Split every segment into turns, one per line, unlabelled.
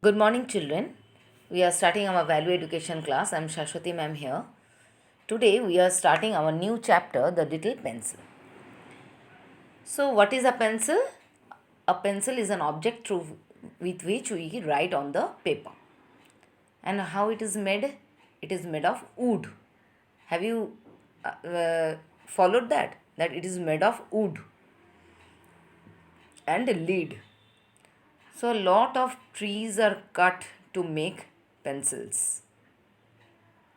Good morning, children. We are starting our value education class. I am Shashwati ma'am here. Today we are starting our new chapter, the little pencil. So, what is a pencil? A pencil is an object with which we write on the paper. And how it is made? It is made of wood. Have you followed that? That it is made of wood and lead. So, a lot of trees are cut to make pencils,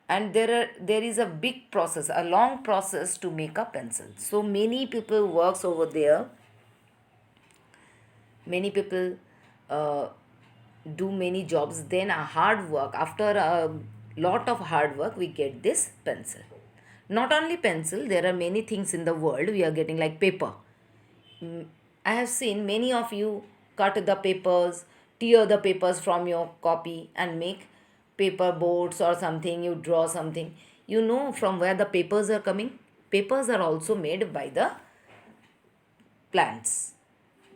and there is a big process, a long process to make a pencil. So many people works over there. Many people uh, do many jobs, then a hard work, after a lot of hard work we get this pencil. Not only pencil, there are many things in the world we are getting, like paper. I have seen many of you cut the papers, tear the papers from your copy and make paper boats or something, you draw something. You know from where the papers are coming? Papers are also made by the plants,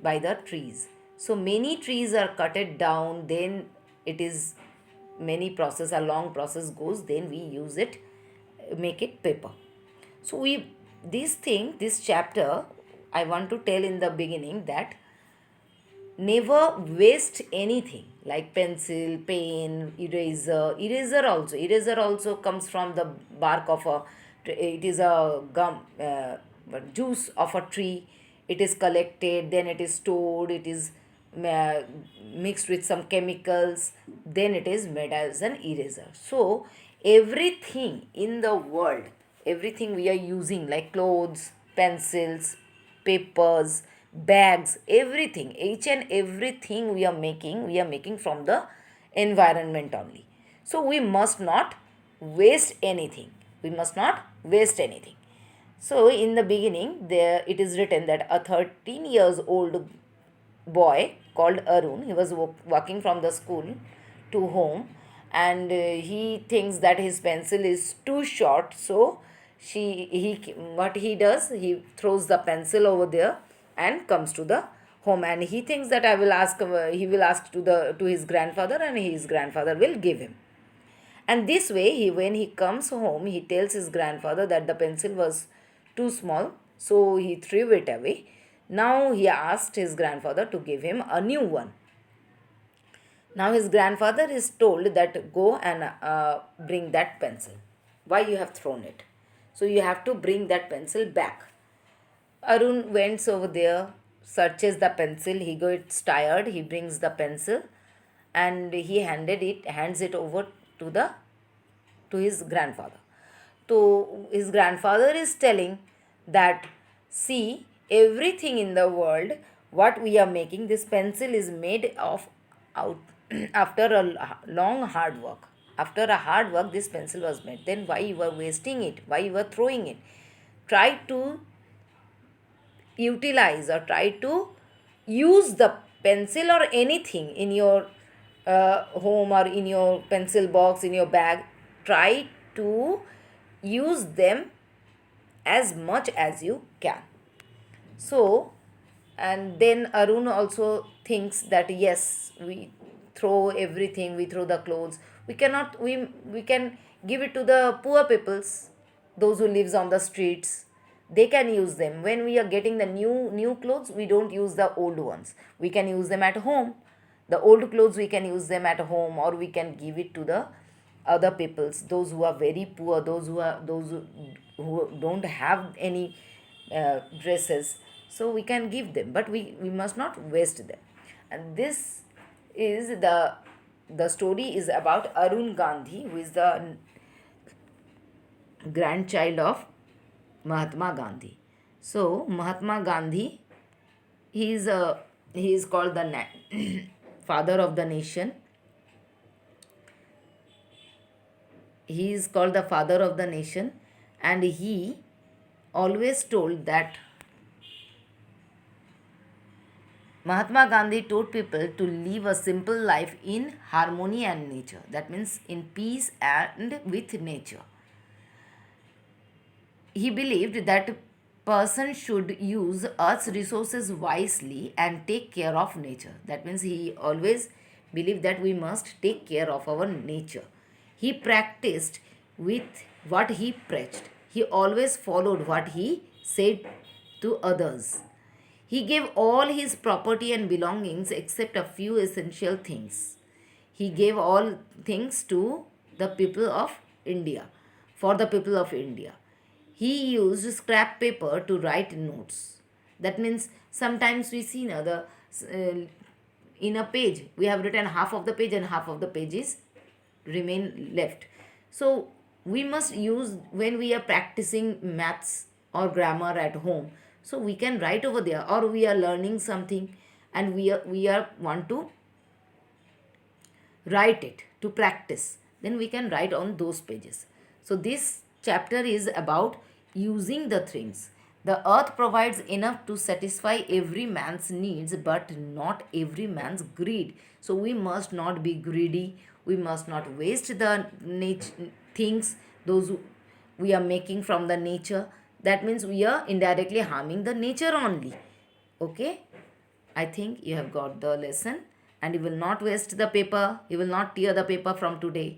by the trees. So many trees are cutted down, then it is many process, a long process goes, then we use it, make it paper. So we this thing, this chapter, I want to tell in the beginning that never waste anything like pencil, pen, eraser also comes from the bark of a, it is a gum, juice of a tree. It is collected, then it is stored, it is uh, mixed with some chemicals, then it is made as an eraser. So everything in the world, everything we are using, like clothes, pencils, papers, bags, everything, each and everything we are making from the environment only. So we must not waste anything. We must not waste anything. So in the beginning, there it is written that a 13 years old boy called Arun, he was walking from the school to home, and he thinks that his pencil is too short. So he what he does, he throws the pencil over there and comes to the home, and he thinks that he will ask to his grandfather, and his grandfather will give him. And this way, when he comes home, he tells his grandfather that the pencil was too small, so he threw it away. Now he asked his grandfather to give him a new one. Now his grandfather is told that go and bring that pencil. Why you have thrown it? So you have to bring that pencil back. Arun went over there, searches the pencil. He gets tired. He brings the pencil, and he hands it over to the to his grandfather. So his grandfather is telling that, see, everything in the world, what we are making, this pencil is made of out after a long hard work. After a hard work, this pencil was made. Then why you were wasting it? Why you were throwing it? Try to utilize or try to use the pencil or anything in your home, or in your pencil box, in your bag. Try to use them as much as you can. So, and then Arun also thinks that yes, we throw everything, we throw the clothes. We cannot, we can give it to the poor peoples, those who lives on the streets. They can use them. When we are getting the new clothes, we don't use the old ones. We can use them at home. The old clothes we can use them at home, or we can give it to the other peoples, those who are very poor, those who don't have any dresses. So we can give them, but we must not waste them. And this is the story is about Arun Gandhi, who is the grandchild of Mahatma Gandhi. So Mahatma Gandhi, he is called the father of the nation. He is called the father of the nation, and he always told that Mahatma Gandhi told people to live a simple life in harmony and nature. That means in peace and with nature. He believed that person should use Earth's resources wisely and take care of nature. That means he always believed that we must take care of our nature. He practiced with what he preached. He always followed what he said to others. He gave all his property and belongings except a few essential things. He gave all things to the people of India, for the people of India. He used scrap paper to write notes. That means sometimes we see now in a page we have written half of the page and half of the pages remain left. So we must use when we are practicing maths or grammar at home. So we can write over there, or we are learning something and we are want to write it to practice, then we can write on those pages. So this chapter is about using the things. The earth provides enough to satisfy every man's needs but not every man's greed. So we must not be greedy, we must not waste the things those we are making from the nature. That means we are indirectly harming the nature only. Okay, I think you have got the lesson, and you will not waste the paper, you will not tear the paper from today.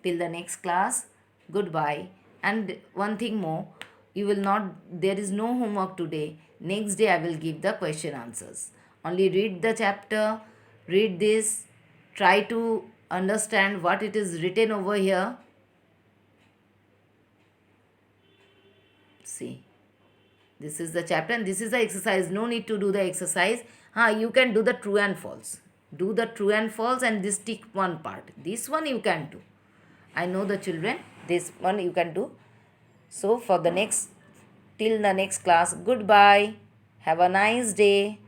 Till the next class, goodbye. And one thing more, you will not, there is no homework today. Next day, I will give the question answers. Only read the chapter, read this, try to understand what it is written over here. See. This is the chapter and this is the exercise. No need to do the exercise. You can do the true and false. Do the true and false and this tick one part. This one you can do. I know the children. This one you can do. So for the next, till the next class, goodbye. Have a nice day.